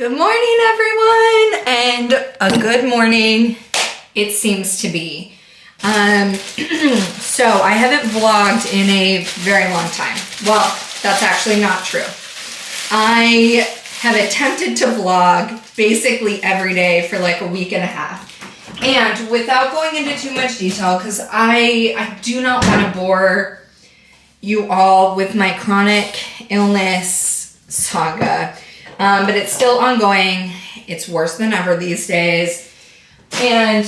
Good morning, everyone, and a good morning it seems to be. So I haven't vlogged in a very long time. Well, that's actually not true. I have attempted to vlog basically every day for like a week and a half. And without going into too much detail, because I do not want to bore you all with my chronic illness saga. But it's still ongoing. It's worse than ever these days. And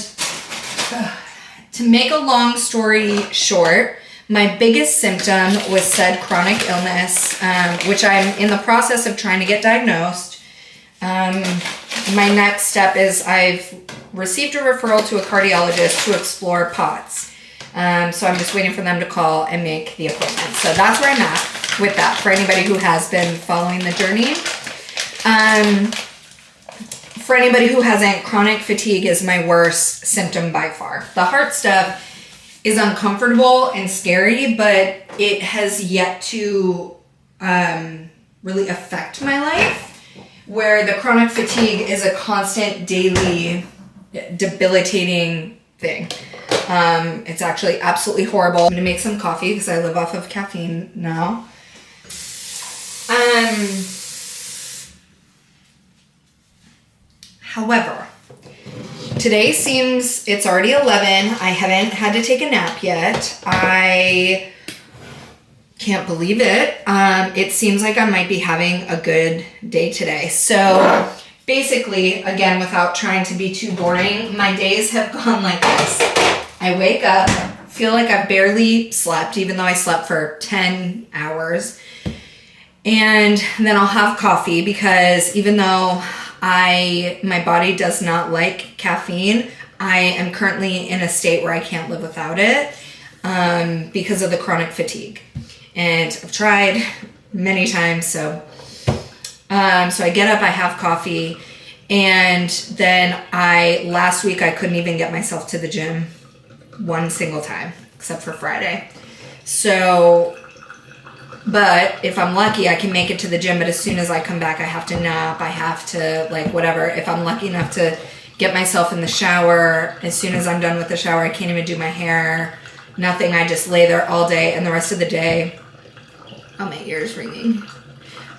to make a long story short, my biggest symptom was said chronic illness, which I'm in the process of trying to get diagnosed. My next step is I've received a referral to a cardiologist to explore POTS. So I'm just waiting for them to call and make the appointment. So that's where I'm at with that for anybody who has been following the journey. For anybody who hasn't, chronic fatigue is my worst symptom by far. The heart stuff is uncomfortable and scary, but it has yet to really affect my life, where the chronic fatigue is a constant daily debilitating thing. It's actually absolutely horrible. I'm gonna make some coffee because I live off of caffeine now. However, today seems, it's already 11. I haven't had to take a nap yet. I can't believe it. It seems like I might be having a good day today. So basically, again, without trying to be too boring, my days have gone like this. I wake up, feel like I've barely slept, even though I slept for 10 hours. And then I'll have coffee because even though my body does not like caffeine, I am currently in a state where I can't live without it because of the chronic fatigue. And I've tried many times, so I get up, I have coffee, and then last week I couldn't even get myself to the gym one single time, except for Friday. But if I'm lucky, I can make it to the gym, but as soon as I come back, I have to nap, I have to, like, whatever. If I'm lucky enough to get myself in the shower, as soon as I'm done with the shower, I can't even do my hair, nothing. I just lay there all day, and the rest of the day, oh, my ear's ringing.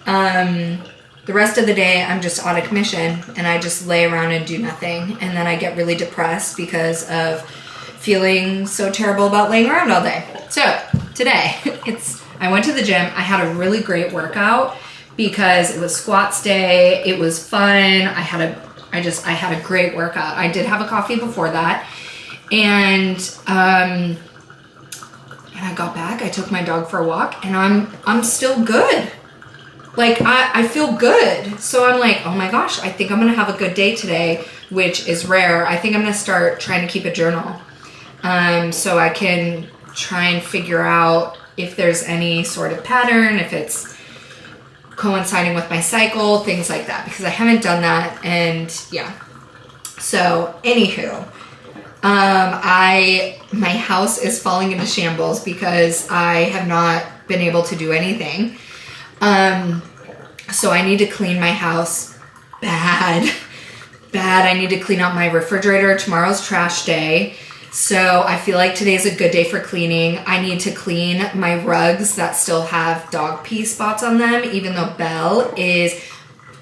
The rest of the day, I'm just out of commission, and I just lay around and do nothing, and then I get really depressed because of feeling so terrible about laying around all day. So, today, I went to the gym. I had a really great workout because it was squats day. It was fun. I had a great workout. I did have a coffee before that. And I got back. I took my dog for a walk and I'm still good. Like I feel good. So I'm like, oh my gosh, I think I'm going to have a good day today, which is rare. I think I'm going to start trying to keep a journal. So I can try and figure out if there's any sort of pattern, if it's coinciding with my cycle, things like that, because I haven't done that. And yeah. So anywho, my house is falling into shambles because I have not been able to do anything. So I need to clean my house bad. I need to clean out my refrigerator. Tomorrow's trash day. So I feel like today's a good day for cleaning. I need to clean my rugs that still have dog pee spots on them, even though Belle is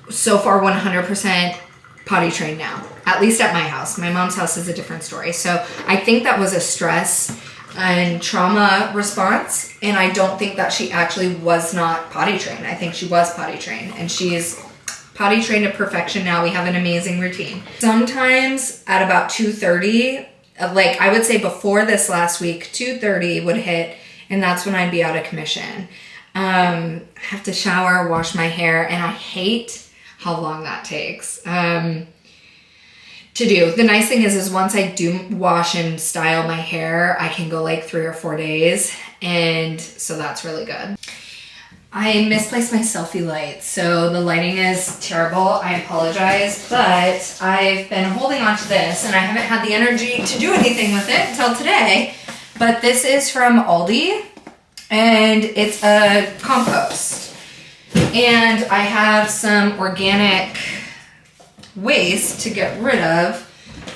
so far 100% potty trained now, at least at my house. My mom's house is a different story. So I think that was a stress and trauma response. And I don't think that she actually was not potty trained. I think she was potty trained, and she's potty trained to perfection now. We have an amazing routine. Sometimes at about 2:30, like I would say before this last week, 2:30 would hit, and that's when I'd be out of commission. I have to shower, wash my hair, and I hate how long that takes to do. The nice thing is once I do wash and style my hair, I can go like 3 or 4 days, and so that's really good. I misplaced my selfie light, so the lighting is terrible. I apologize, but I've been holding on to this, and I haven't had the energy to do anything with it until today. But this is from Aldi, and it's a compost. And I have some organic waste to get rid of,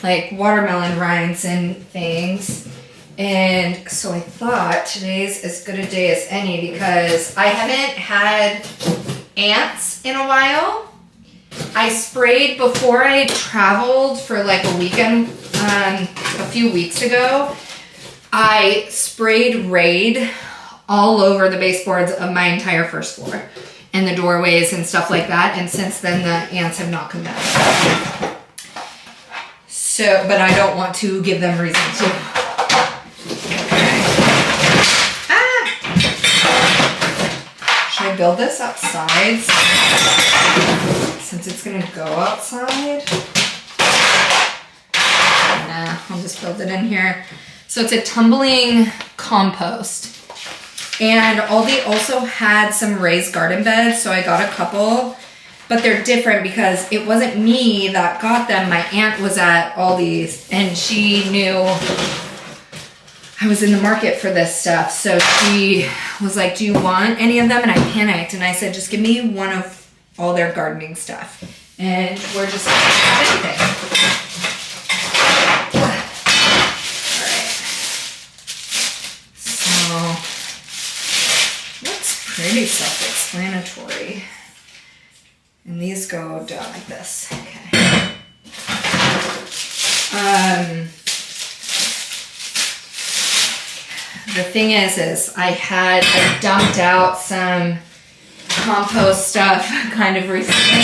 like watermelon rinds and things. And so I thought today's as good a day as any because I haven't had ants in a while. I sprayed before I traveled for like a weekend a few weeks ago. I sprayed Raid all over the baseboards of my entire first floor and the doorways and stuff like that. And since then the ants have not come back. So, but I don't want to give them reason to. Should I build this outside since it's gonna go outside? Nah, I'll just build it in here. So it's a tumbling compost. And Aldi also had some raised garden beds, so I got a couple, but they're different because it wasn't me that got them. My aunt was at Aldi's and she knew I was in the market for this stuff. So she was like, do you want any of them? And I panicked and I said, just give me one of all their gardening stuff. And we're just gonna have anything. All right. So that's pretty self-explanatory. And these go down like this. Okay. The thing is I dumped out some compost stuff kind of recently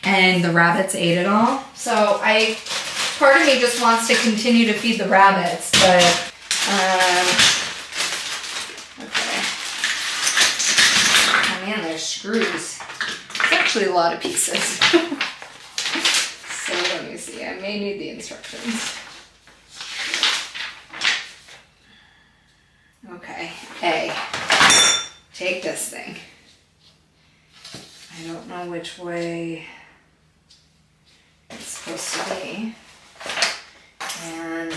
and the rabbits ate it all. So part of me just wants to continue to feed the rabbits, but okay. Oh man, there's screws. It's actually a lot of pieces. So let me see, I may need the instructions. Okay, A, take this thing. I don't know which way it's supposed to be. And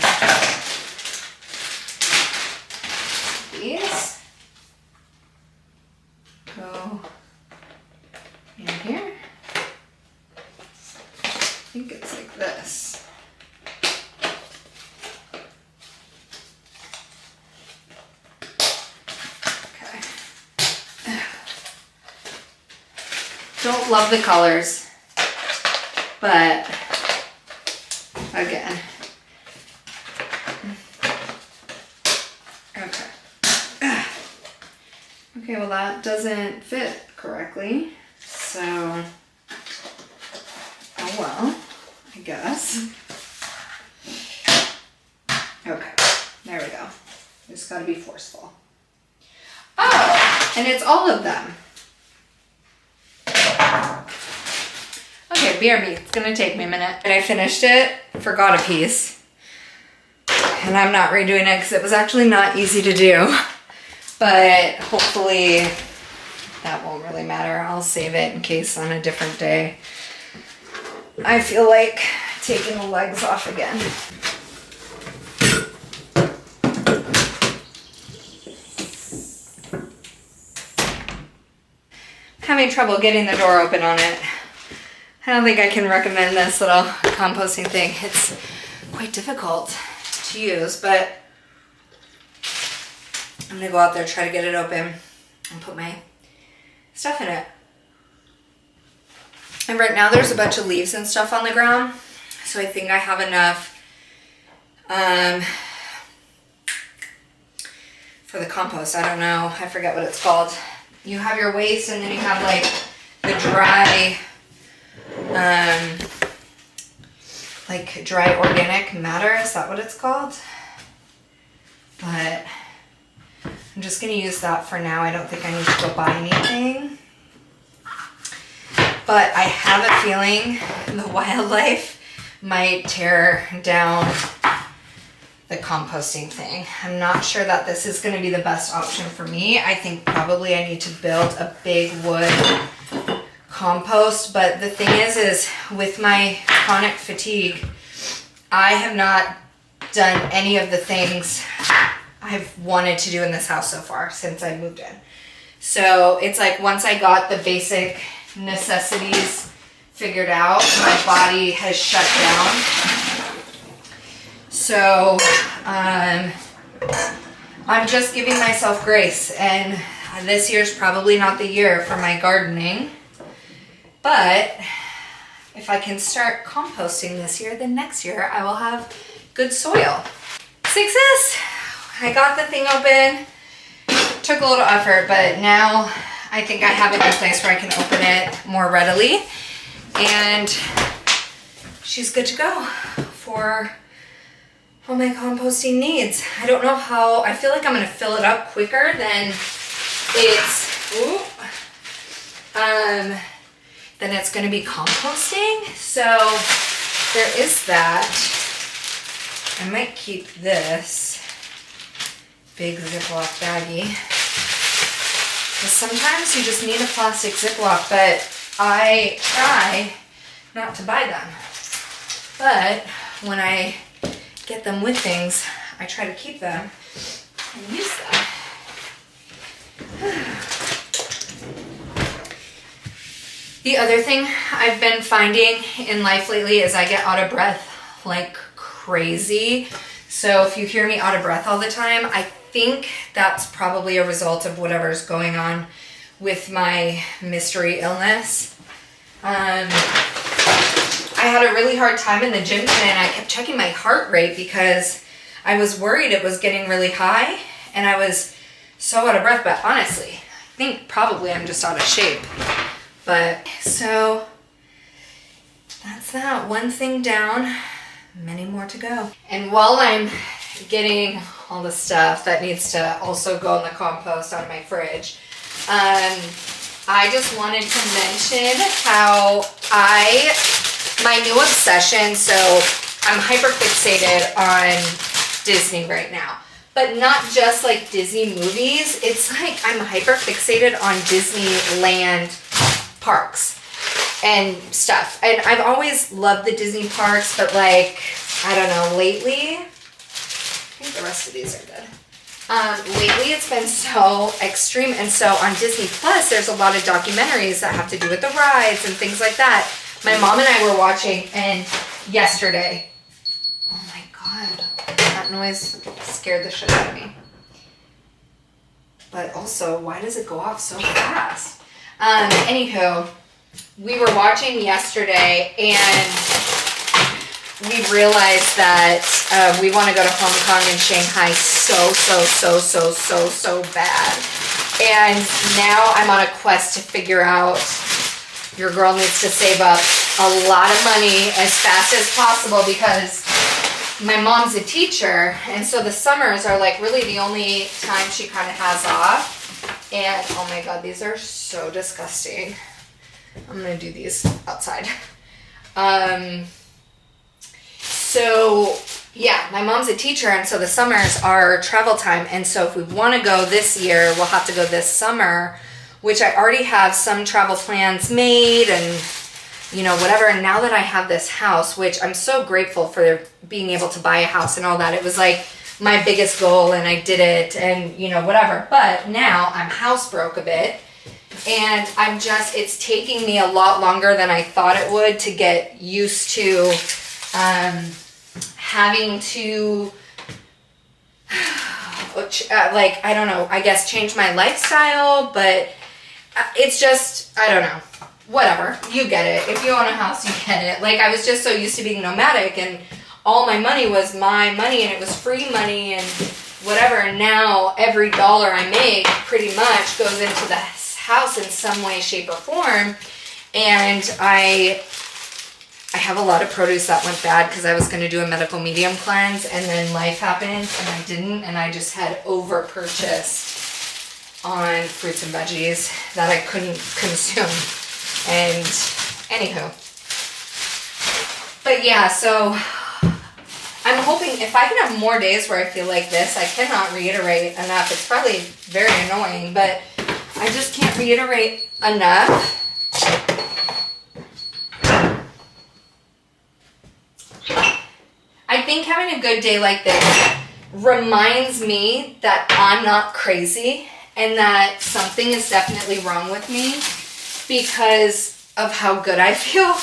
these go in here. I think it's like this. Don't love the colors, but again, okay. Okay, well that doesn't fit correctly, so, oh well, I guess. Okay, there we go. Just gotta be forceful. Oh, and it's all of them. Okay, BRB, it's gonna take me a minute. And I finished it, forgot a piece. And I'm not redoing it because it was actually not easy to do. But hopefully that won't really matter. I'll save it in case on a different day I feel like taking the legs off again. Having trouble getting the door open on it. I don't think I can recommend this little composting thing. It's quite difficult to use, but I'm gonna go out there, try to get it open and put my stuff in it. And right now there's a bunch of leaves and stuff on the ground, so I think I have enough for the compost. I don't know, I forget what it's called. You have your waste and then you have like the dry, like dry organic matter, is that what it's called? But I'm just gonna use that for now. I don't think I need to go buy anything. But I have a feeling the wildlife might tear down the composting thing. I'm not sure that this is going to be the best option for me. I think probably I need to build a big wood compost, but the thing is with my chronic fatigue, I have not done any of the things I've wanted to do in this house so far since I moved in. So it's like once I got the basic necessities figured out. My body has shut down. So I'm just giving myself grace, and this year's probably not the year for my gardening, but if I can start composting this year, then next year I will have good soil. Success! I got the thing open. Took a little effort, but now I think I have it in place where I can open it more readily, and she's good to go for all my composting needs. I don't know how, I feel like I'm gonna fill it up quicker than it's gonna be composting. So there is that. I might keep this big Ziploc baggie, because sometimes you just need a plastic Ziploc, but I try not to buy them. But when I get them with things, I try to keep them and use them. The other thing I've been finding in life lately is I get out of breath like crazy. So if you hear me out of breath all the time, I think that's probably a result of whatever's going on with my mystery illness. I had a really hard time in the gym today, and I kept checking my heart rate because I was worried it was getting really high, and I was so out of breath. But honestly, I think probably I'm just out of shape. But so that's that. One thing down, many more to go. And while I'm getting all the stuff that needs to also go in the compost out of my fridge, I just wanted to mention how my new obsession, so I'm hyper fixated on Disney right now, but not just like Disney movies. It's like I'm hyper fixated on Disneyland parks and stuff. And I've always loved the Disney parks, but like, I don't know, lately, I think the rest of these are good. Lately it's been so extreme, and so on Disney Plus there's a lot of documentaries that have to do with the rides and things like that. My mom and I were watching, and yesterday, oh my god, that noise scared the shit out of me. But also, why does it go off so fast? Anywho, we were watching yesterday, and we realized that we want to go to Hong Kong and Shanghai so bad. And now I'm on a quest to figure out, your girl needs to save up a lot of money as fast as possible, because my mom's a teacher, and so the summers are like really the only time she kind of has off. And oh my god, these are so disgusting. I'm gonna do these outside. So yeah, my mom's a teacher, and so the summers are travel time. And so if we want to go this year, we'll have to go this summer, which I already have some travel plans made and, you know, whatever. And now that I have this house, which I'm so grateful for being able to buy a house and all that. It was like my biggest goal, and I did it, and, you know, whatever. But now I'm housebroke a bit, and it's taking me a lot longer than I thought it would to get used to having to like, I don't know, I guess change my lifestyle. But it's just, I don't know, whatever, you get it. If you own a house, you get it. Like, I was just so used to being nomadic, and all my money was my money, and it was free money and whatever. And now every dollar I make pretty much goes into the house in some way, shape, or form. And I have a lot of produce that went bad because I was going to do a medical medium cleanse, and then life happened and I didn't, and I just had over purchased on fruits and veggies that I couldn't consume. And anywho, but yeah, so I'm hoping if I can have more days where I feel like this. I cannot reiterate enough. It's probably very annoying, but I just can't reiterate enough. I think having a good day like this reminds me that I'm not crazy and that something is definitely wrong with me, because of how good I feel.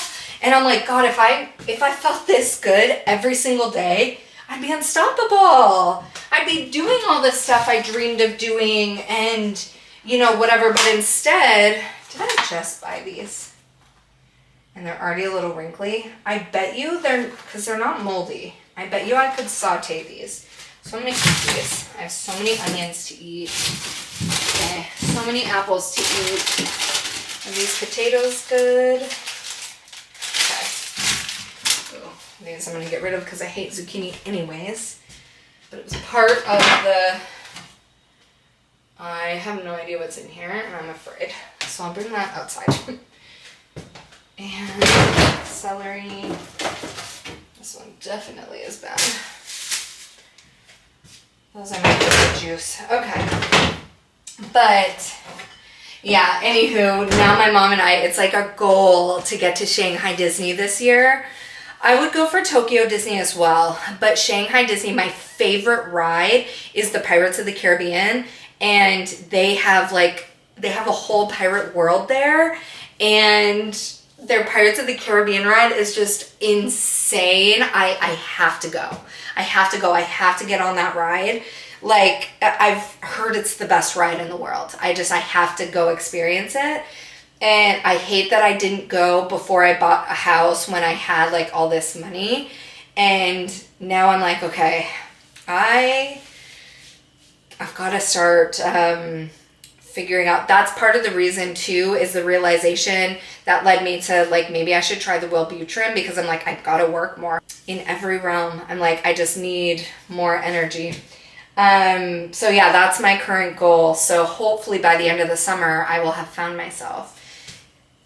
And I'm like, God, if I felt this good every single day, I'd be unstoppable. I'd be doing all this stuff I dreamed of doing and, you know, whatever. But instead, did I just buy these? And they're already a little wrinkly. I bet you because they're not moldy. I bet you I could saute these. So I'm gonna keep these. I have so many onions to eat. Okay, so many apples to eat. Are these potatoes good? Okay. Ooh, these I'm gonna get rid of because I hate zucchini anyways. But it was part of the... I have no idea what's in here and I'm afraid. So I'll bring that outside. And celery. This one definitely is bad. Those I might put the juice. Okay. But yeah, anywho, now my mom and I, it's like our goal to get to Shanghai Disney this year. I would go for Tokyo Disney as well, but Shanghai Disney, my favorite ride is the Pirates of the Caribbean, and they have a whole pirate world there, and their Pirates of the Caribbean ride is just insane. I have to go. I have to get on that ride. Like, I've heard it's the best ride in the world. I have to go experience it. And I hate that I didn't go before I bought a house when I had like all this money. And now I'm like, okay, I've got to start figuring out. That's part of the reason too, is the realization that led me to like, maybe I should try the Wellbutrin, because I'm like, I've got to work more in every realm. I'm like, I just need more energy. So yeah, that's my current goal. So hopefully by the end of the summer, I will have found myself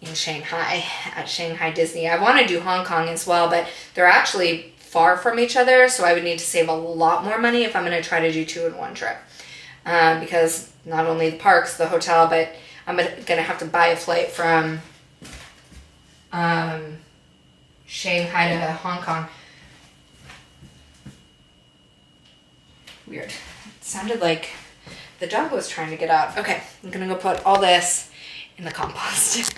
in Shanghai, at Shanghai Disney. I want to do Hong Kong as well, but they're actually far from each other. So I would need to save a lot more money if I'm going to try to do 2 in 1 trip. Because not only the parks, the hotel, but I'm going to have to buy a flight from, Shanghai to Hong Kong. Weird. It sounded like the dog was trying to get out. Okay, I'm gonna go put all this in the compost.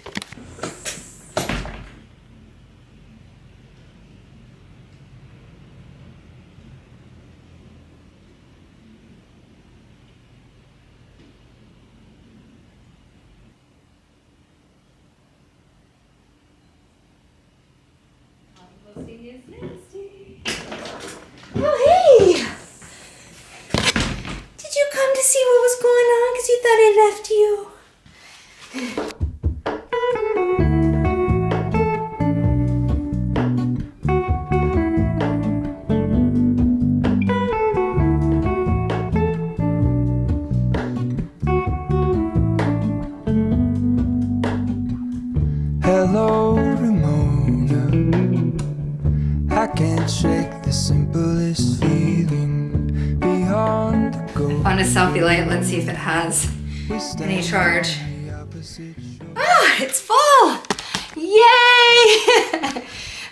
Oh, hey! Did you come to see what was going on? Because you thought I left you. Hello, Ramona. I can't shake the simplest feeling beyond the goal. Found a selfie light. Let's see if it has any charge. Ah, it's full! Yay!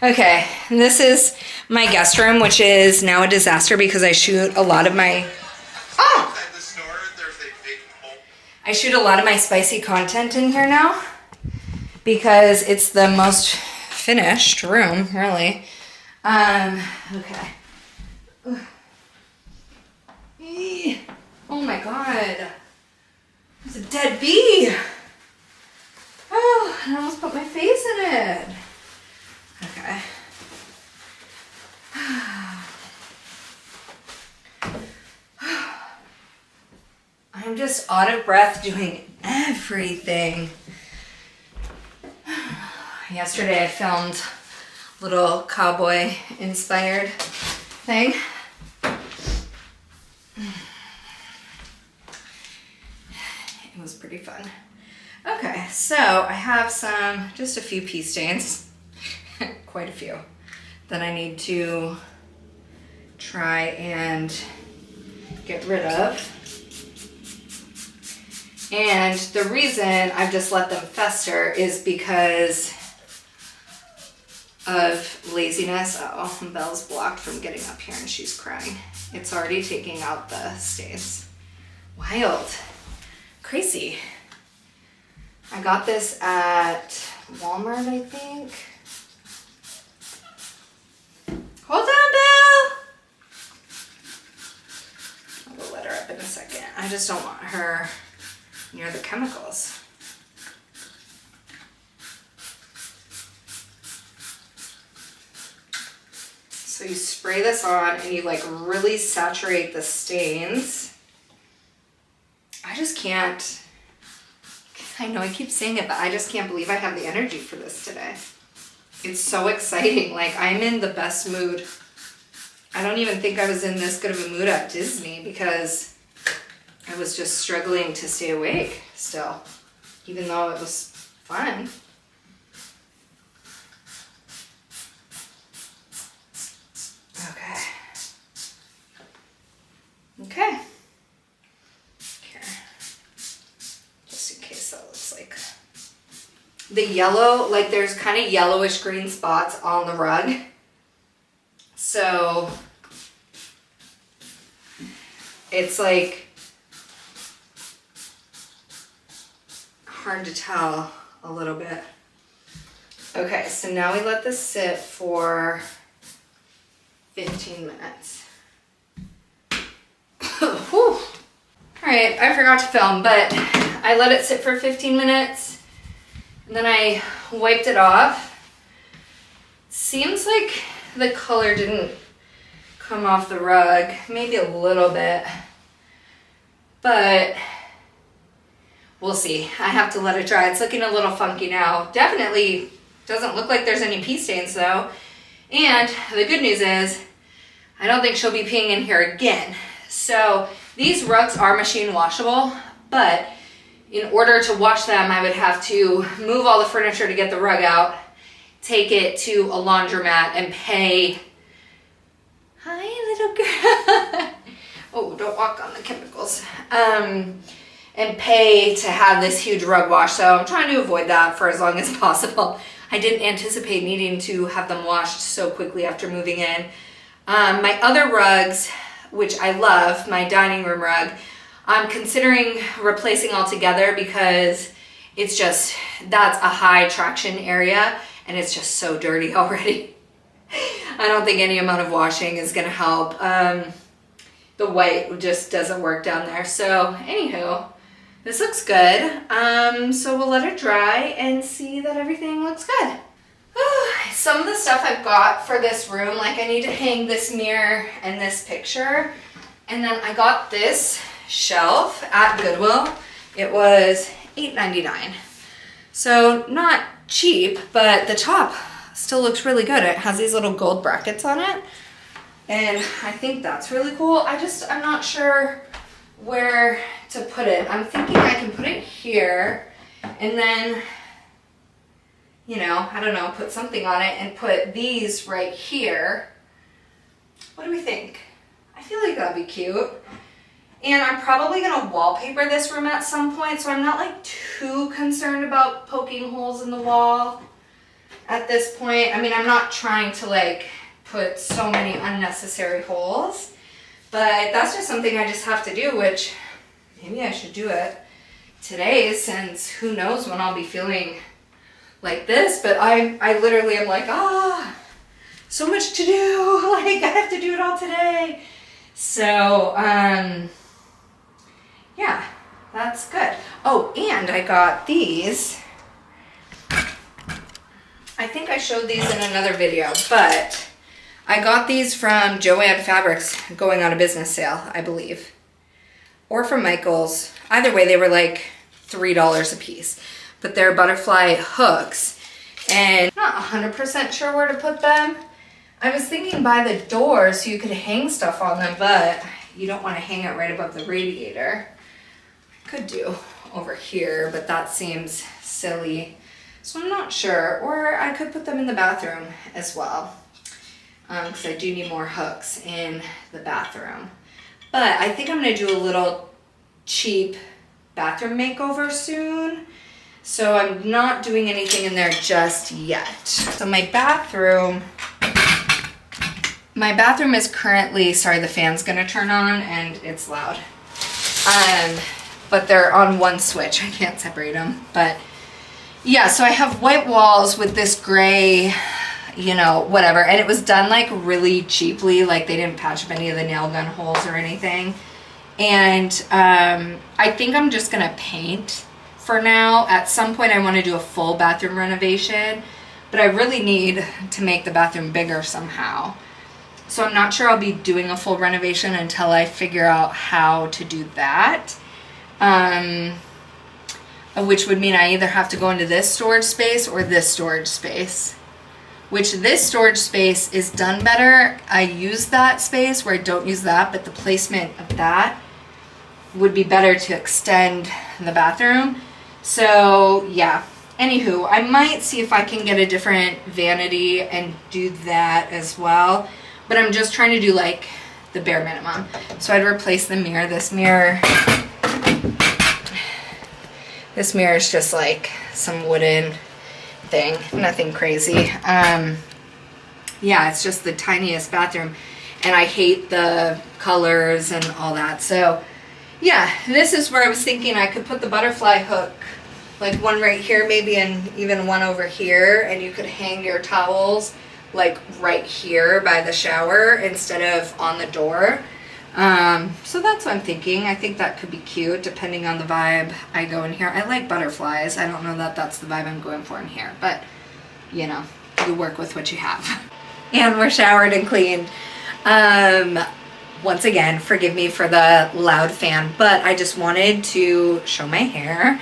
Okay, and this is my guest room, which is now a disaster because I shoot a lot of my... Oh! I shoot a lot of my spicy content in here now because it's the most finished room, really. Okay. Oh my god. There's a dead bee. Oh, I almost put my face in it. Okay. I'm just out of breath doing everything. Yesterday I filmed a little cowboy inspired thing. It was pretty fun. Okay, so I have just a few pea stains, quite a few, that I need to try and get rid of. And the reason I've just let them fester is because of laziness. Oh, Belle's blocked from getting up here and she's crying. It's already taking out the stains. Wild. Crazy. I got this at Walmart, I think. Hold on, Bill. I'll let her up in a second. I just don't want her near the chemicals. So you spray this on and you like really saturate the stains. I just can't, I know I keep saying it, but I just can't believe I have the energy for this today. It's so exciting. Like, I'm in the best mood. I don't even think I was in this good of a mood at Disney because I was just struggling to stay awake still, even though it was fun. Okay. Okay. Here. Just in case that looks like. The yellow, like there's kind of yellowish green spots on the rug. So it's like hard to tell a little bit. Okay, so now we let this sit for 15 minutes. Whew. All right, I forgot to film, but I let it sit for 15 minutes and then I wiped it off. Seems like the color didn't come off the rug, maybe a little bit, but we'll see. I have to let it dry. It's looking a little funky now. Definitely doesn't look like there's any pee stains though. And the good news is I don't think she'll be peeing in here again. So these rugs are machine washable, but in order to wash them, I would have to move all the furniture to get the rug out, take it to a laundromat and pay. Hi, little girl. Oh, don't walk on the chemicals. And pay to have this huge rug wash. So I'm trying to avoid that for as long as possible. I didn't anticipate needing to have them washed so quickly after moving in. My other rugs, which I love, my dining room rug, I'm considering replacing altogether because it's just, that's a high traction area and it's just so dirty already. I don't think any amount of washing is gonna help. The white just doesn't work down there. So anywho, this looks good. So we'll let it dry and see that everything looks good. Some of the stuff I've got for this room, like I need to hang this mirror and this picture. And then I got this shelf at Goodwill. It was $8.99. So not cheap, but the top still looks really good. It has these little gold brackets on it. And I think that's really cool. I'm not sure where to put it. I'm thinking I can put it here and then, you know, I don't know, put something on it and put these right here. What do we think? I feel like that'd be cute. And I'm probably gonna wallpaper this room at some point, so I'm not like too concerned about poking holes in the wall at this point. I mean, I'm not trying to like put so many unnecessary holes, but that's just something I just have to do, which maybe I should do it today since who knows when I'll be feeling like this. But I literally am like, so much to do, like I have to do it all today. So yeah, that's good. Oh, and I got these. I think I showed these in another video, but I got these from Joann Fabrics going on a business sale, I believe. Or from Michael's. Either way, they were like $3 a piece. But they're butterfly hooks. And I'm not 100% sure where to put them. I was thinking by the door so you could hang stuff on them, but you don't want to hang it right above the radiator. I could do over here, but that seems silly. So I'm not sure. Or I could put them in the bathroom as well. Because I do need more hooks in the bathroom. But I think I'm going to do a little cheap bathroom makeover soon. So I'm not doing anything in there just yet. So my bathroom is currently, sorry, the fan's going to turn on and it's loud. But they're on one switch. I can't separate them. But Yeah, so I have white walls with this gray, you know, whatever. And it was done like really cheaply. Like they didn't patch up any of the nail gun holes or anything. And I think I'm just gonna paint for now. At some point I want to do a full bathroom renovation, but I really need to make the bathroom bigger somehow. So I'm not sure I'll be doing a full renovation until I figure out how to do that. Which would mean I either have to go into this storage space or this storage space. Which this storage space is done better. I use that space where I don't use that, but the placement of that would be better to extend the bathroom. So yeah, anywho, I might see if I can get a different vanity and do that as well. But I'm just trying to do like the bare minimum. So I'd replace the mirror. This mirror is just like some wooden thing, nothing crazy. Yeah, it's just the tiniest bathroom and I hate the colors and all that. So yeah, this is where I was thinking I could put the butterfly hook, like one right here maybe, and even one over here, and you could hang your towels like right here by the shower instead of on the door. So that's what I'm thinking. I think that could be cute depending on the vibe I go in here. I like butterflies. I don't know that that's the vibe I'm going for in here, but you know, you work with what you have. And we're showered and cleaned. Once again, forgive me for the loud fan, but I just wanted to show my hair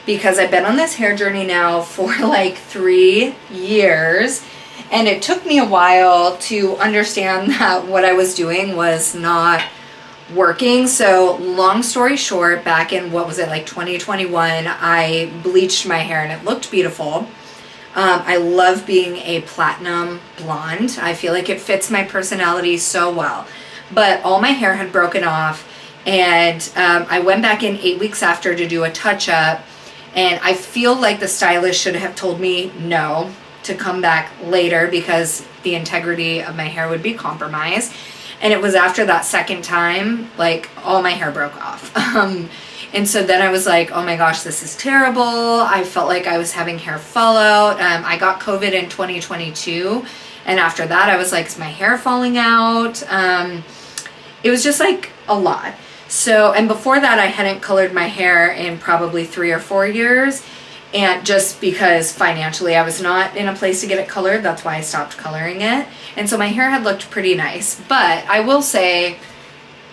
because I've been on this hair journey now for like 3 years. And it took me a while to understand that what I was doing was not working. So long story short, back in, what was it, like 2021, I bleached my hair and it looked beautiful. I love being a platinum blonde. I feel like it fits my personality so well. But all my hair had broken off, and I went back in 8 weeks after to do a touch-up, and I feel like the stylist should have told me no, to come back later because the integrity of my hair would be compromised. And it was after that second time, like all my hair broke off. And so then I was like, oh my gosh, this is terrible. I felt like I was having hair fallout. I got COVID in 2022. And after that, I was like, is my hair falling out? It was just like a lot. So, and before that, I hadn't colored my hair in probably 3 or 4 years. And just because financially I was not in a place to get it colored, that's why I stopped coloring it. And so my hair had looked pretty nice. But I will say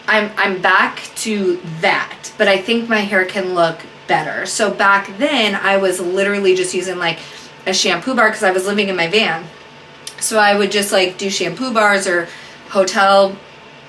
I'm back to that. But I think my hair can look better. So back then I was literally just using like a shampoo bar because I was living in my van. So I would just like do shampoo bars or hotel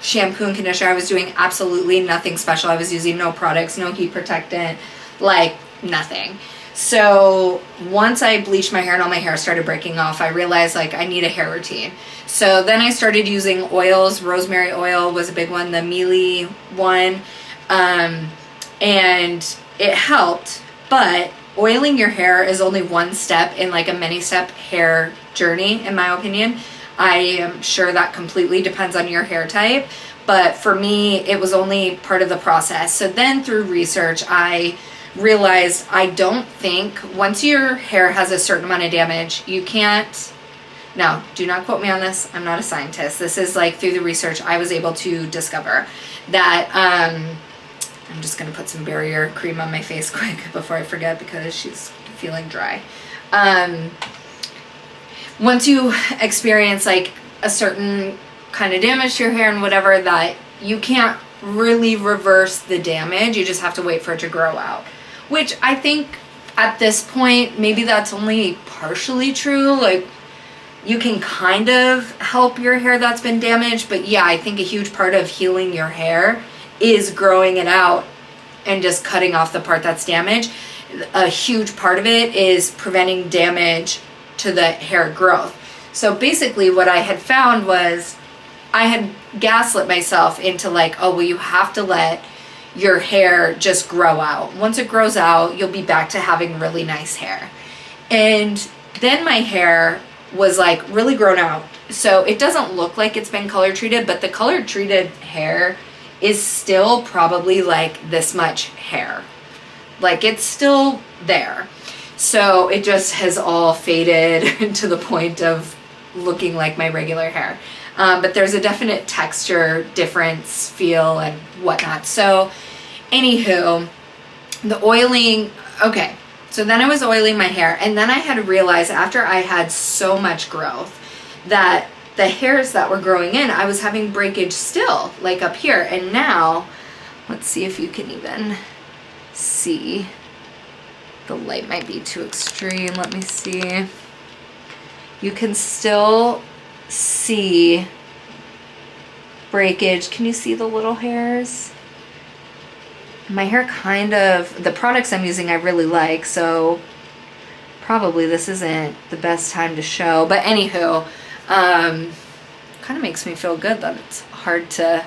shampoo and conditioner. I was doing absolutely nothing special. I was using no products, no heat protectant, like nothing. So once I bleached my hair and all my hair started breaking off, I realized like I need a hair routine. So then I started using oils. Rosemary oil was a big one, the Mealy one. And it helped, but oiling your hair is only one step in like a many step hair journey, in my opinion. I am sure that completely depends on your hair type, but for me, it was only part of the process. So then through research, I realized I don't think once your hair has a certain amount of damage, you can't, now do not quote me on this, I'm not a scientist. This is like through the research I was able to discover that, I'm just gonna put some barrier cream on my face quick before I forget because she's feeling dry. Once you experience like a certain kind of damage to your hair and whatever, that you can't really reverse the damage. You just have to wait for it to grow out, which I think at this point, maybe that's only partially true. Like you can kind of help your hair that's been damaged, but yeah, I think a huge part of healing your hair is growing it out and just cutting off the part that's damaged. A huge part of it is preventing damage to the hair growth. So basically what I had found was I had gaslit myself into like, oh, well, you have to let your hair just grow out. Once it grows out, you'll be back to having really nice hair. And then my hair was like really grown out. So it doesn't look like it's been color treated, but the color treated hair is still probably like this much hair. Like it's still there. So it just has all faded to the point of looking like my regular hair. But there's a definite texture difference, feel, and whatnot. So anywho, the oiling, okay. So then I was oiling my hair, and then I had to realize after I had so much growth that the hairs that were growing in, I was having breakage still, like up here. And now, let's see if you can even see. The light might be too extreme. Let me see. You can still see breakage. Can you see the little hairs? My hair kind of, the products I'm using I really like, so probably this isn't the best time to show. But anywho, kind of makes me feel good that it's hard to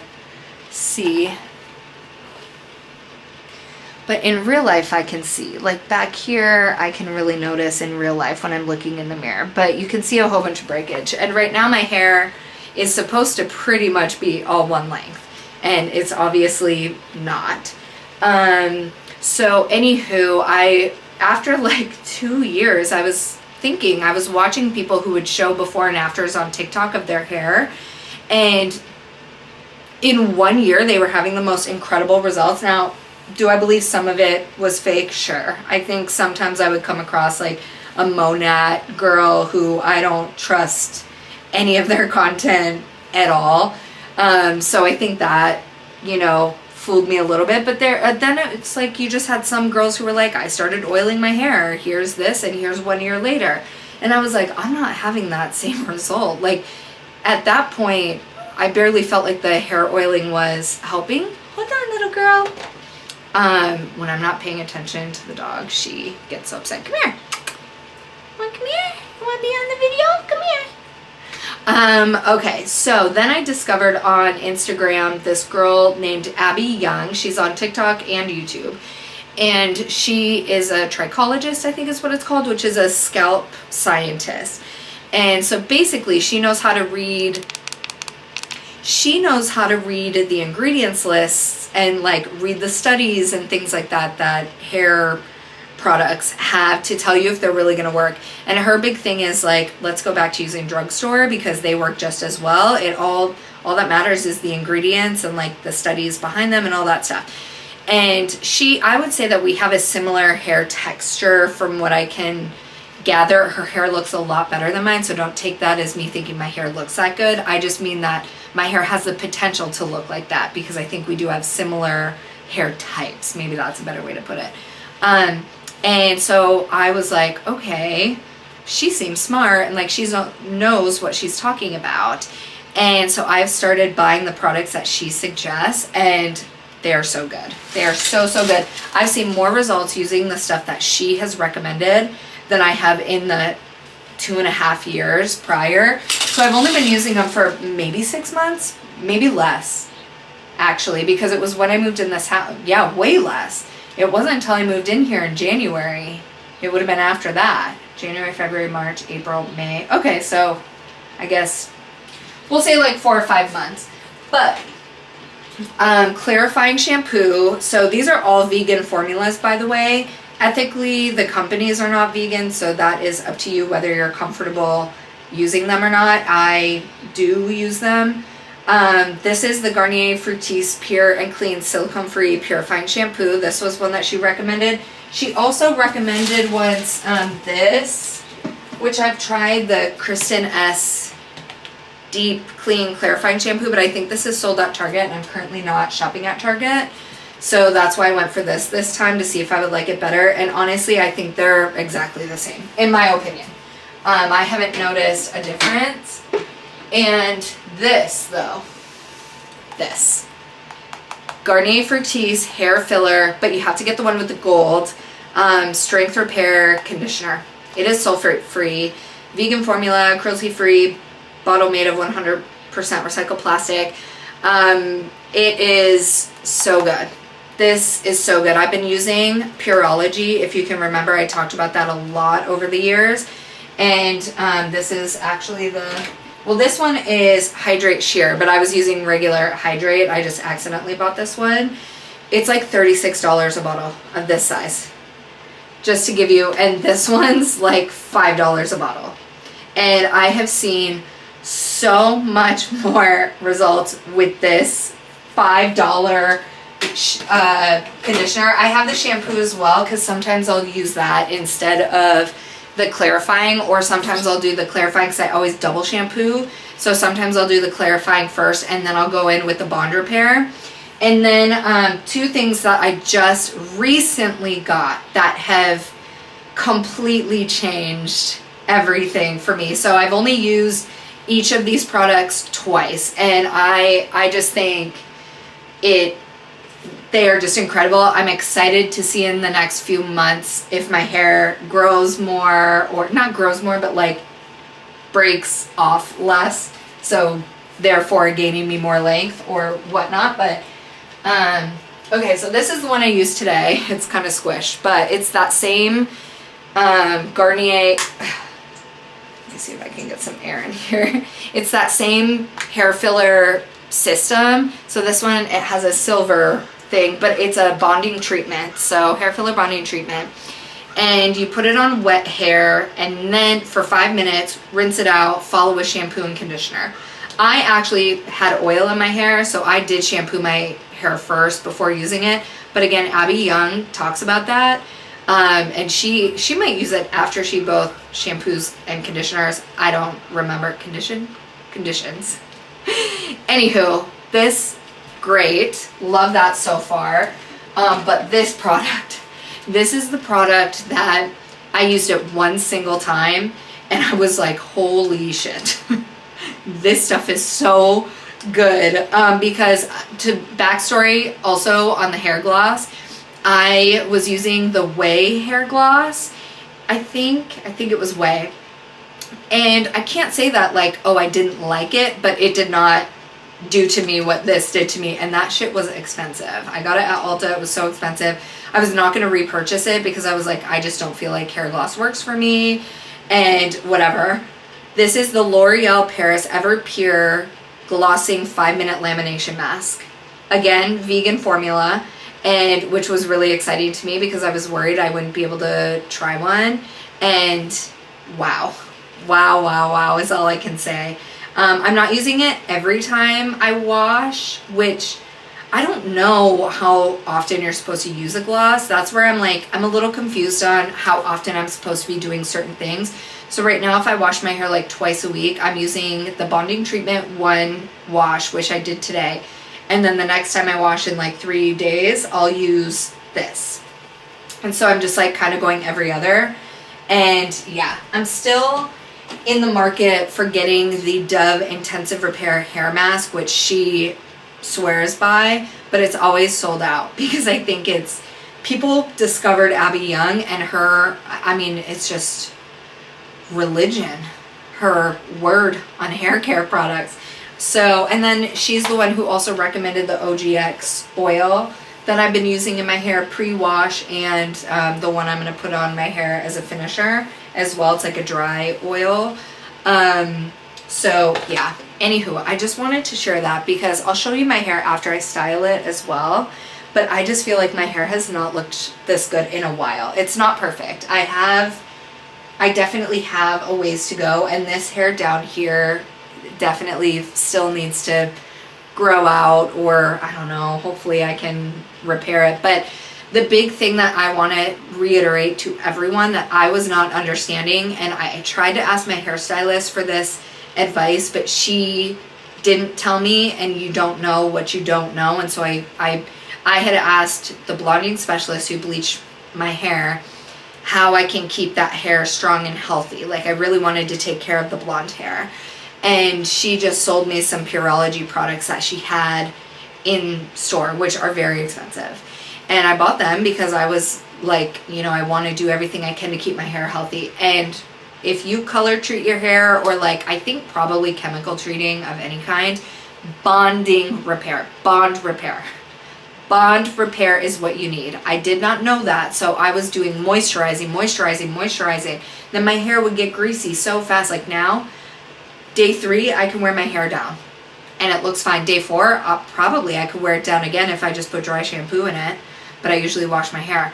see. But in real life I can see. Like back here, I can really notice in real life when I'm looking in the mirror. But you can see a whole bunch of breakage. And right now my hair is supposed to pretty much be all one length. And it's obviously not. So anywho, after like 2 years, I was watching people who would show before and afters on TikTok of their hair, and in 1 year they were having the most incredible results. Now, do I believe some of it was fake? Sure. I think sometimes I would come across like a Monat girl who I don't trust any of their content at all. So I think that, fooled me a little bit. But then it's like you just had some girls who were like, I started oiling my hair. Here's this, and here's 1 year later. And I was like, I'm not having that same result. Like at that point, I barely felt like the hair oiling was helping. Hold on, little girl. When I'm not paying attention to the dog, she gets so upset. Come here. Come here. You want to be on the video? Come here. Okay, so then I discovered on Instagram this girl named Abby Young. She's on TikTok and YouTube. And she is a trichologist, I think is what it's called, which is a scalp scientist. And so basically she knows how to read the ingredients lists and like read the studies and things like that hair products have to tell you if they're really going to work. And her big thing is like, let's go back to using drugstore because they work just as well. All that matters is the ingredients and like the studies behind them and all that stuff. And I would say that we have a similar hair texture from what I can gather. Her hair looks a lot better than mine, so don't take that as me thinking my hair looks that good. I just mean that my hair has the potential to look like that because I think we do have similar hair types. Maybe that's a better way to put it. And so I was like, okay, she seems smart and like she knows what she's talking about. And so I've started buying the products that she suggests, and they are so good. They are so, so good. I've seen more results using the stuff that she has recommended than I have in the 2.5 years prior. So I've only been using them for maybe 6 months, maybe less, actually, because it was when I moved in this house. Yeah, way less. It wasn't until I moved in here in January. It would have been after that. January, February, March, April, May. Okay, so I guess we'll say like 4 or 5 months. But clarifying shampoo. So these are all vegan formulas, by the way. Ethically, the companies are not vegan, so that is up to you whether you're comfortable using them or not. I do use them. This is the Garnier Fructis Pure and Clean Silicone Free Purifying Shampoo. This was one that she recommended. She also recommended once this, which I've tried, the Kristen S Deep Clean Clarifying Shampoo, but I think this is sold at Target and I'm currently not shopping at Target. So that's why I went for this time to see if I would like it better. And honestly, I think they're exactly the same, in my opinion. I haven't noticed a difference. And this, though, this Garnier Fructis hair filler, but you have to get the one with the gold, strength repair conditioner. It is sulfate free, vegan formula, cruelty free, bottle made of 100% recycled plastic. It is so good. This is so good. I've been using Pureology. If you can remember, I talked about that a lot over the years. And this is actually this one is Hydrate Sheer, but I was using regular Hydrate. I just accidentally bought this one. It's like $36 a bottle of this size. just to give you, and this one's like $5 a bottle. And I have seen so much more results with this $5 conditioner. I have the shampoo as well, because sometimes I'll use that instead of the clarifying, or sometimes I'll do the clarifying because I always double shampoo. So sometimes I'll do the clarifying first and then I'll go in with the bond repair. And then two things that I just recently got that have completely changed everything for me. So I've only used each of these products twice, and I just think they are just incredible. I'm excited to see in the next few months if my hair grows more, or not grows more, but like breaks off less, so therefore gaining me more length or whatnot. But okay, so this is the one I used today. It's kind of squished, but it's that same Garnier. Let me see if I can get some air in here. It's that same hair filler system. So this one, it has a silver thing, but it's a bonding treatment. So hair filler bonding treatment. And you put it on wet hair, and then for 5 minutes, rinse it out, follow with shampoo and conditioner. I actually had oil in my hair, so I did shampoo my hair first before using it. But again, Abby Young talks about that. And she might use it after she both shampoos and conditioners. I don't remember conditions. Anywho, this great, love that so far. But this product, this is the product that I used it one single time and I was like, holy shit. This stuff is so good. Because to backstory also on the hair gloss, I was using the Way hair gloss. I think it was Way. And I can't say that like, oh, I didn't like it, but it did not do to me what this did to me. And that shit was expensive. I got it at Ulta. It was so expensive. I was not going to repurchase it because I was like, I just don't feel like hair gloss works for me and whatever. This is the L'Oreal Paris Ever Pure Glossing 5-Minute Lamination Mask. Again, vegan formula. And which was really exciting to me because I was worried I wouldn't be able to try one. And wow is all I can say. I'm not using it every time I wash, which I don't know how often you're supposed to use a gloss. That's where I'm like, I'm a little confused on how often I'm supposed to be doing certain things. So right now, if I wash my hair like twice a week, I'm using the bonding treatment one wash, which I did today. And then the next time I wash in like 3 days, I'll use this. And so I'm just like kind of going every other. And yeah, I'm still in the market for getting the Dove Intensive Repair Hair Mask, which she swears by, but it's always sold out because I think it's, people discovered Abby Young and her, I mean, it's just religion, her word on hair care products. So, and then she's the one who also recommended the OGX oil that I've been using in my hair pre-wash, and the one I'm going to put on my hair as a finisher as well. It's like a dry oil. So yeah, anywho, I just wanted to share that because I'll show you my hair after I style it as well. But I just feel like my hair has not looked this good in a while. It's not perfect. I definitely have a ways to go, and this hair down here definitely still needs to grow out, or I don't know, hopefully I can repair it. But the big thing that I want to reiterate to everyone that I was not understanding, and I tried to ask my hairstylist for this advice, but she didn't tell me, and you don't know what you don't know. And so I had asked the blonding specialist who bleached my hair how I can keep that hair strong and healthy. Like I really wanted to take care of the blonde hair. And she just sold me some Pureology products that she had in store, which are very expensive. And I bought them because I was like, you know, I want to do everything I can to keep my hair healthy. And if you color treat your hair, or like, I think probably chemical treating of any kind, bond repair is what you need. I did not know that. So I was doing moisturizing. Then my hair would get greasy so fast. Like now, day 3, I can wear my hair down and it looks fine. Day 4, probably I could wear it down again if I just put dry shampoo in it, but I usually wash my hair.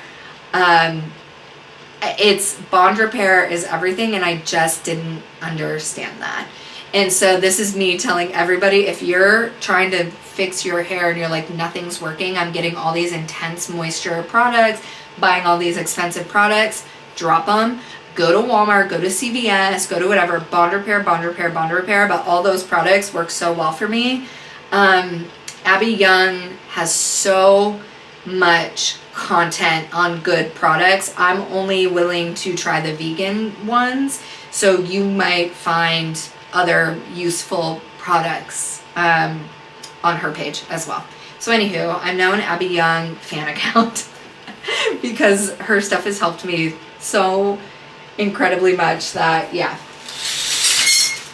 it's bond repair is everything, and I just didn't understand that. And so this is me telling everybody, if you're trying to fix your hair and you're like, nothing's working, I'm getting all these intense moisture products, buying all these expensive products, drop them. Go to Walmart, go to CVS, go to whatever, bond repair, bond repair, bond repair. But all those products work so well for me. Abby Young has so much content on good products. I'm only willing to try the vegan ones, so you might find other useful products on her page as well. So anywho, I'm now an Abby Young fan account because her stuff has helped me so incredibly much that, yeah.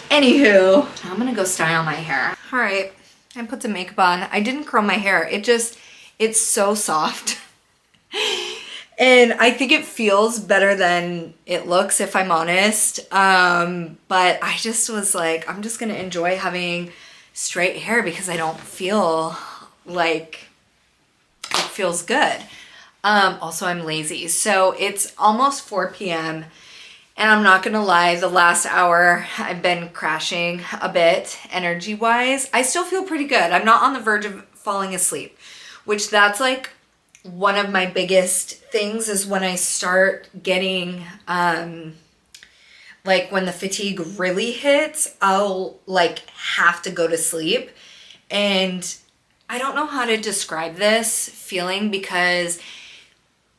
Anywho, I'm gonna go style my hair. All right, I put some makeup on. I didn't curl my hair. It's so soft. And I think it feels better than it looks, if I'm honest. But I just was like, I'm just gonna enjoy having straight hair because I don't feel like it feels good. Also, I'm lazy. So it's almost 4 p.m. And I'm not gonna lie, the last hour I've been crashing a bit energy-wise. I still feel pretty good. I'm not on the verge of falling asleep, which that's like one of my biggest things is when I start getting, like when the fatigue really hits, I'll like have to go to sleep. And I don't know how to describe this feeling because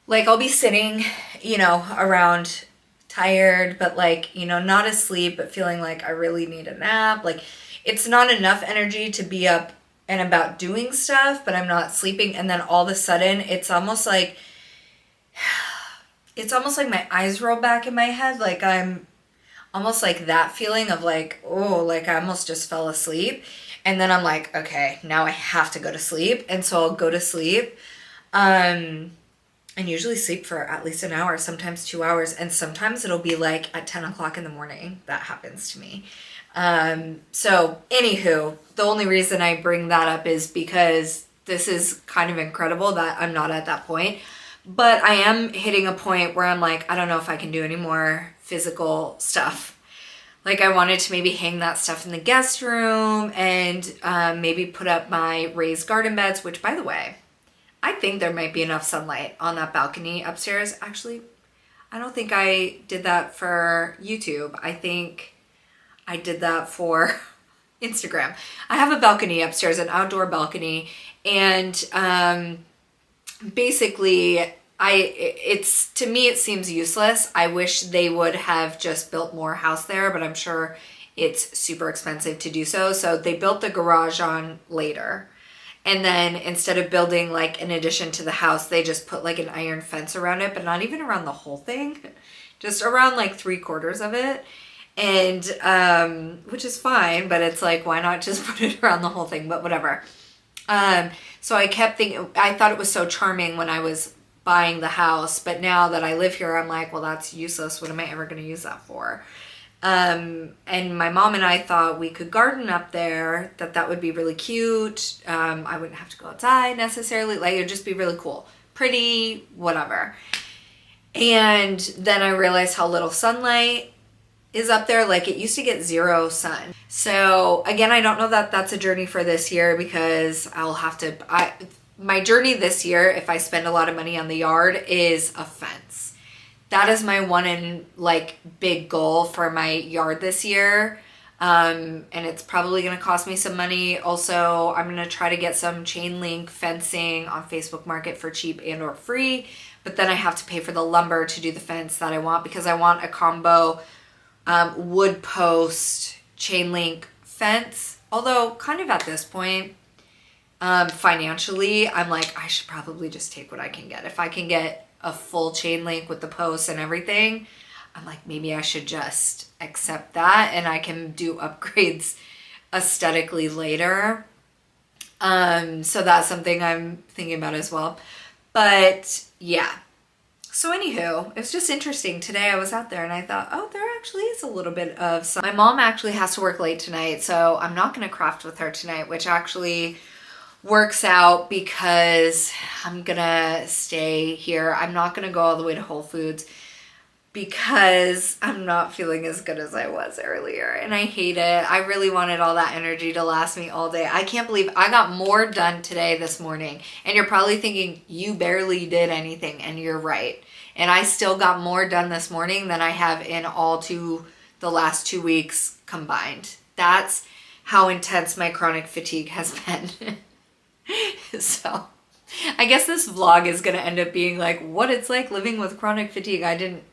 like I'll be sitting, you know, around tired, but like, you know, not asleep, but feeling like I really need a nap. Like it's not enough energy to be up and about doing stuff, but I'm not sleeping. And then all of a sudden it's almost like my eyes roll back in my head. Like I'm almost like that feeling of like, oh, like I almost just fell asleep. And then I'm like, okay, now I have to go to sleep. And so I'll go to sleep. And usually sleep for at least an hour, sometimes 2 hours. And sometimes it'll be like at 10 o'clock in the morning. That happens to me. So anywho, the only reason I bring that up is because this is kind of incredible that I'm not at that point. But I am hitting a point where I'm like, I don't know if I can do any more physical stuff. Like I wanted to maybe hang that stuff in the guest room and maybe put up my raised garden beds, which by the way, I think there might be enough sunlight on that balcony upstairs. Actually, I don't think I did that for YouTube. I think I did that for Instagram. I have a balcony upstairs, an outdoor balcony, and basically to me it seems useless. I wish they would have just built more house there, but I'm sure it's super expensive to do so. So they built the garage on later. And then instead of building like an addition to the house, they just put like an iron fence around it, but not even around the whole thing, just around like 3/4 of it. And, which is fine, but it's like, why not just put it around the whole thing, but whatever. So I kept thinking, I thought it was so charming when I was buying the house, but now that I live here, I'm like, well, that's useless. What am I ever going to use that for? And my mom and I thought we could garden up there, that would be really cute. I wouldn't have to go outside necessarily. Like, it'd just be really cool. Pretty, whatever. And then I realized how little sunlight is up there. Like, it used to get 0 sun. So again, I don't know that that's a journey for this year because my journey this year, if I spend a lot of money on the yard, is a fence. That is my one and like big goal for my yard this year. And it's probably going to cost me some money. Also, I'm going to try to get some chain link fencing on Facebook Market for cheap and or free. But then I have to pay for the lumber to do the fence that I want because I want a combo wood post chain link fence. Although kind of at this point, financially, I'm like, I should probably just take what I can get. If I can get a full chain link with the posts and everything, I'm like, maybe I should just accept that and I can do upgrades aesthetically later. So that's something I'm thinking about as well. But yeah. So anywho, it was just interesting. Today I was out there and I thought, oh, there actually is a little bit of sun. My mom actually has to work late tonight, so I'm not going to craft with her tonight, which actually works out because I'm gonna stay here. I'm not gonna go all the way to Whole Foods. because I'm not feeling as good as I was earlier and I hate it. I really wanted all that energy to last me all day. I can't believe I got more done today this morning. And you're probably thinking you barely did anything, and you're right. And I still got more done this morning than I have in the last 2 weeks combined. That's how intense my chronic fatigue has been. So I guess this vlog is going to end up being like what it's like living with chronic fatigue. I didn't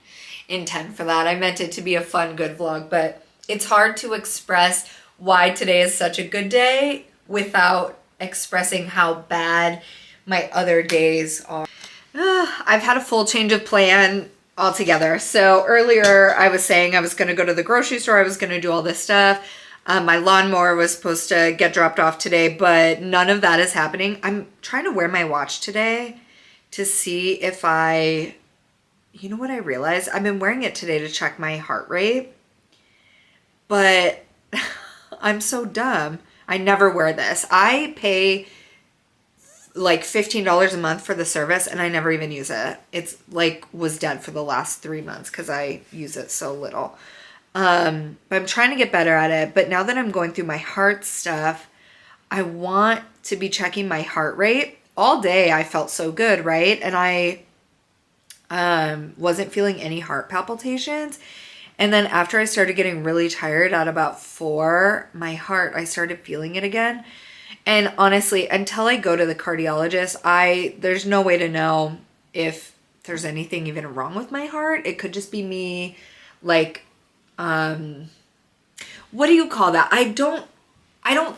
intend for that. I meant it to be a fun, good vlog, but it's hard to express why today is such a good day without expressing how bad my other days are. I've had a full change of plan altogether. So earlier I was saying I was going to go to the grocery store. I was going to do all this stuff. My lawnmower was supposed to get dropped off today, but none of that is happening. I'm trying to wear my watch today to see if you know what I realized? I've been wearing it today to check my heart rate, but I'm so dumb. I never wear this. I pay like $15 a month for the service and I never even use it. It's like was dead for the last 3 months because I use it so little. But I'm trying to get better at it. But now that I'm going through my heart stuff, I want to be checking my heart rate. All day I felt so good, right? And I wasn't feeling any heart palpitations. And then after I started getting really tired at about 4, I started feeling it again. And honestly, until I go to the cardiologist, there's no way to know if there's anything even wrong with my heart. It could just be me, like, what do you call that? I don't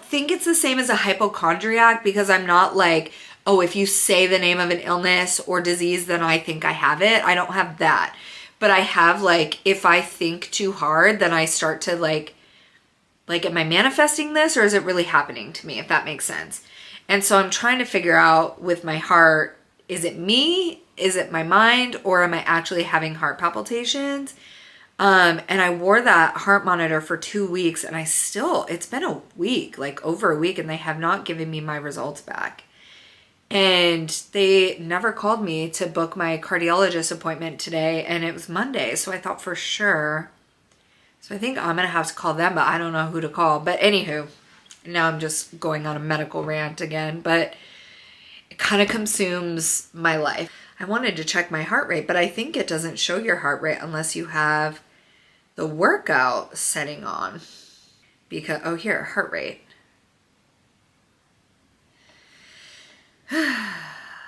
think it's the same as a hypochondriac, because I'm not like, oh, if you say the name of an illness or disease, then I think I have it. I don't have that. But I have, like, if I think too hard, then I start to like, am I manifesting this or is it really happening to me, if that makes sense? And so I'm trying to figure out with my heart, is it me? Is it my mind? Or am I actually having heart palpitations? And I wore that heart monitor for 2 weeks and it's been a week, like over a week, and they have not given me my results back. And they never called me to book my cardiologist appointment today, and it was Monday. So I thought for sure. So I think I'm going to have to call them, but I don't know who to call. But anywho, now I'm just going on a medical rant again, but it kind of consumes my life. I wanted to check my heart rate, but I think it doesn't show your heart rate unless you have the workout setting on. Because, oh, here, heart rate.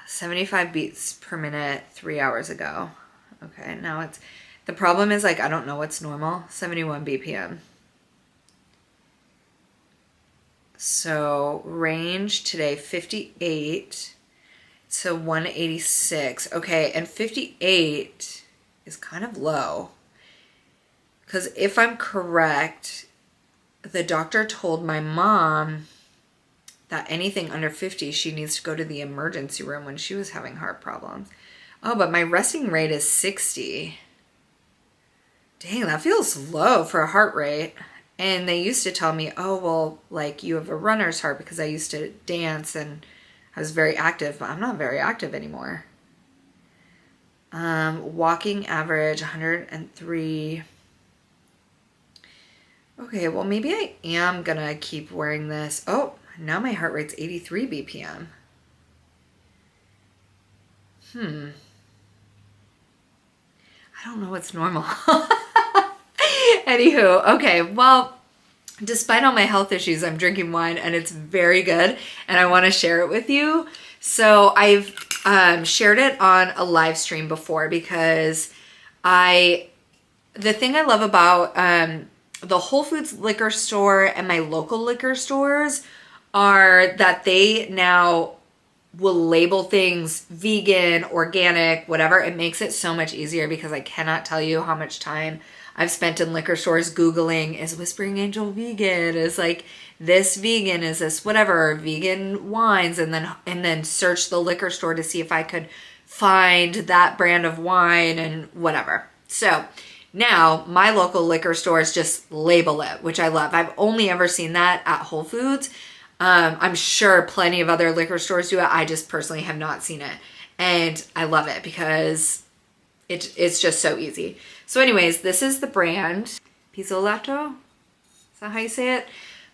75 beats per minute 3 hours ago. Okay, now the problem is, like, I don't know what's normal. 71 BPM. So range today, 58 to 186. Okay, and 58 is kind of low. Because if I'm correct, the doctor told my mom that anything under 50, she needs to go to the emergency room when she was having heart problems. Oh, but my resting rate is 60. Dang, that feels low for a heart rate. And they used to tell me, oh, well, like, you have a runner's heart, because I used to dance and I was very active, but I'm not very active anymore. Walking average 103. Okay, well, maybe I am gonna keep wearing this. Oh, now my heart rate's 83 BPM. I don't know what's normal. Anywho, okay, well, despite all my health issues, I'm drinking wine and it's very good and I want to share it with you. So I've shared it on a live stream before, because the thing I love about the Whole Foods liquor store and my local liquor stores are that they now will label things vegan, organic, whatever. It makes it so much easier, because I cannot tell you how much time I've spent in liquor stores Googling, is Whispering Angel vegan? Is like this vegan? Is this whatever? Vegan wines, and then search the liquor store to see if I could find that brand of wine and whatever. So now my local liquor stores just label it, which I love. I've only ever seen that at Whole Foods. I'm sure plenty of other liquor stores do it. I just personally have not seen it. And I love it, because It's just so easy. So anyways, this is the brand Pizzolato. Is that how you say it?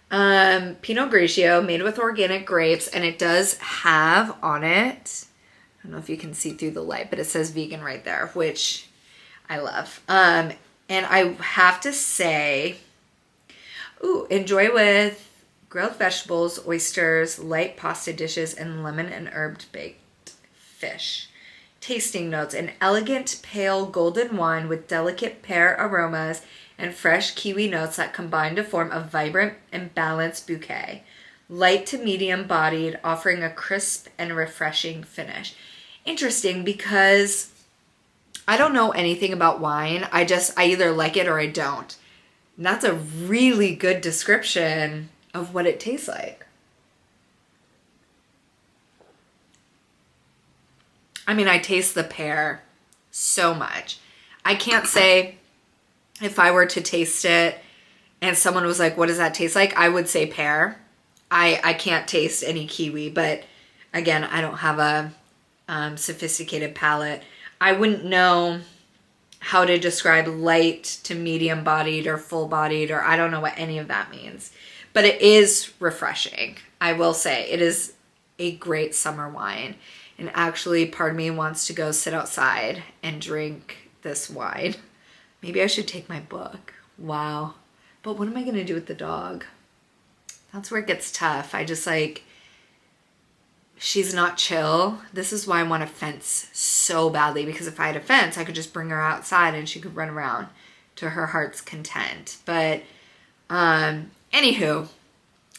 Pinot Grigio, made with organic grapes, and it does have on it, I don't know if you can see through the light, but it says vegan right there, which I love. And I have to say, enjoy with grilled vegetables, oysters, light pasta dishes, and lemon and herb baked fish. Tasting notes: an elegant pale golden wine with delicate pear aromas and fresh kiwi notes that combine to form a vibrant and balanced bouquet. Light to medium bodied, offering a crisp and refreshing finish. Interesting, because I don't know anything about wine. I either like it or I don't. And that's a really good description of what it tastes like. I mean, I taste the pear so much. I can't say if I were to taste it and someone was like, what does that taste like? I would say pear. I can't taste any kiwi, but again, I don't have a sophisticated palate. I wouldn't know how to describe light to medium bodied or full bodied, or I don't know what any of that means. But it is refreshing. I will say it is a great summer wine. And actually, part of me wants to go sit outside and drink this wine. Maybe I should take my book. Wow. But what am I going to do with the dog? That's where it gets tough. She's not chill. This is why I want a fence so badly, because if I had a fence, I could just bring her outside and she could run around to her heart's content. But anywho,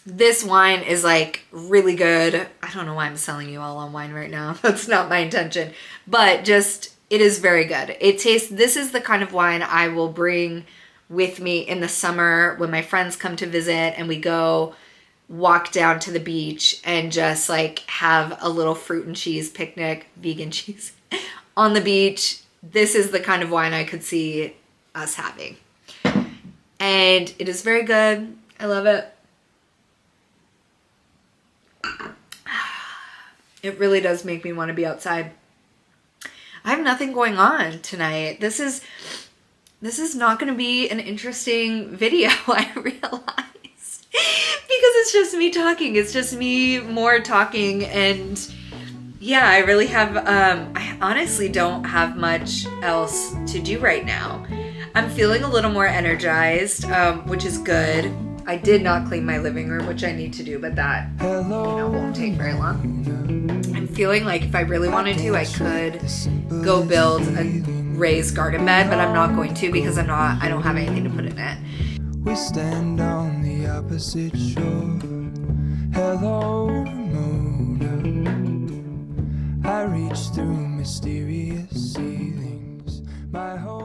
this wine is like really good. I don't know why I'm selling you all on wine right now. That's not my intention. But just, it is very good. This is the kind of wine I will bring with me in the summer when my friends come to visit and we go walk down to the beach and just like have a little fruit and cheese picnic, vegan cheese, on the beach. This is the kind of wine I could see us having. And it is very good. I love it. It really does make me want to be outside. I have nothing going on tonight. This is not going to be an interesting video, I realize. Because it's just me talking. It's just me more talking. And yeah, I really have, I honestly don't have much else to do right now. I'm feeling a little more energized, which is good. I did not clean my living room, which I need to do, but that, won't take very long. I'm feeling like if I really wanted to, I could go build a raised garden bed, but I'm not going to because I don't have anything to put in it. We stand on the opposite shore. Hello, Ramona. I reach through mysterious ceilings. My whole